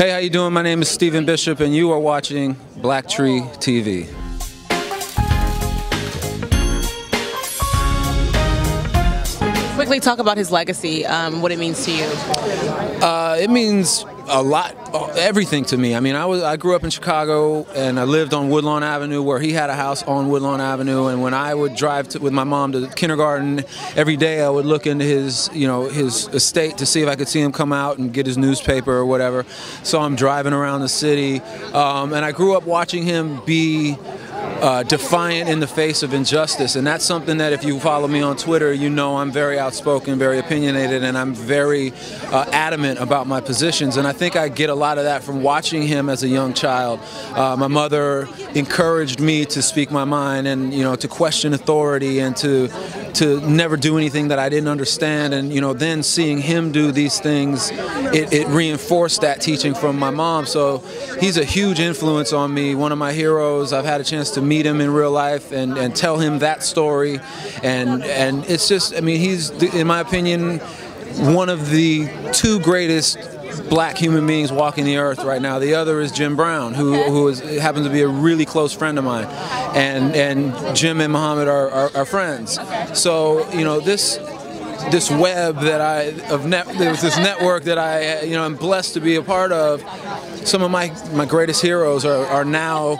Hey, how you doing? My name is Stephen Bishop, and you are watching BLACKTREE TV. Quickly talk about his legacy, what it means to you. It means a lot, everything to me. I mean, I grew up in Chicago, and I lived on Woodlawn Avenue, where he had a house on Woodlawn Avenue. And when I would drive with my mom to kindergarten every day, I would look into his estate to see if I could see him come out and get his newspaper or whatever. So I'm driving around the city, and I grew up watching him be defiant in the face of injustice, and that's something that if you follow me on Twitter, you know I'm very outspoken, very opinionated, and I'm very adamant about my positions. And I think I get a lot of that from watching him as a young child. My mother encouraged me to speak my mind, and to question authority, and to never do anything that I didn't understand. And then seeing him do these things, it reinforced that teaching from my mom. So he's a huge influence on me, one of my heroes. I've had a chance to meet him in real life and tell him that story, and it's just, I mean, he's, in my opinion, one of the two greatest black human beings walking the earth right now. The other is Jim Brown, who happens to be a really close friend of mine, and Jim and Muhammad are friends. So this web that this network that I am blessed to be a part of. Some of my greatest heroes are now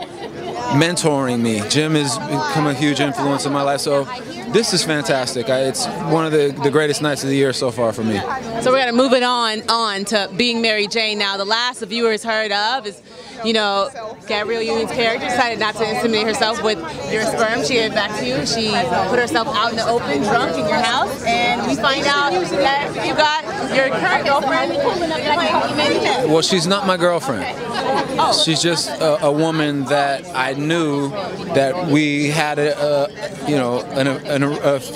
mentoring me. Jim has become a huge influence in my life, so this is fantastic. It's one of the greatest nights of the year so far for me. So we're going to move it on to Being Mary Jane now. The last the viewers heard of is, Gabrielle Union's character decided not to inseminate herself with your sperm. She gave it back to you. She put herself out in the open, drunk in your house, and we find out that you got your current girlfriend. Well, she's not my girlfriend. She's just a woman that I knew that we had a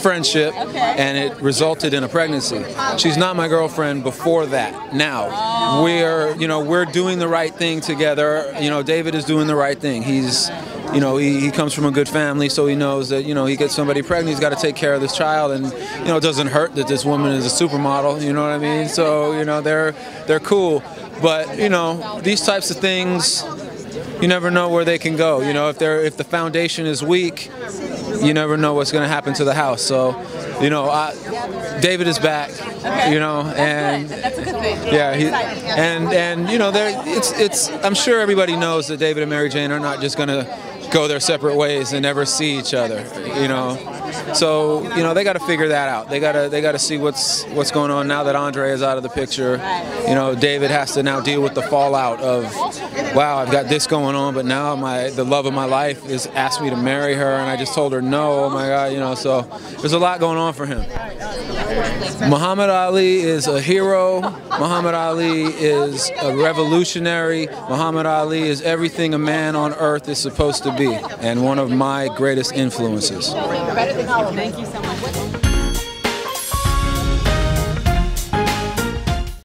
friendship, and it resulted in a pregnancy. She's not my girlfriend before that. Now we're doing the right thing together. David is doing the right thing. He's he comes from a good family, so he knows that he gets somebody pregnant, he's got to take care of this child, and it doesn't hurt that this woman is a supermodel. You know what I mean? So they're cool. But these types of things, you never know where they can go. If the foundation is weak, you never know what's going to happen to the house. So David is back. And that's a good thing. yeah, I'm sure everybody knows that David and Mary Jane are not just going to go their separate ways and never see each other. So they got to figure that out. They got to see what's going on now that Andre is out of the picture. David has to now deal with the fallout of, wow, I've got this going on, but now the love of my life is asked me to marry her, and I just told her no. Oh my God, so there's a lot going on for him. Muhammad Ali is a hero. Muhammad Ali is a revolutionary. Muhammad Ali is everything a man on earth is supposed to be, and one of my greatest influences. Thank you so much.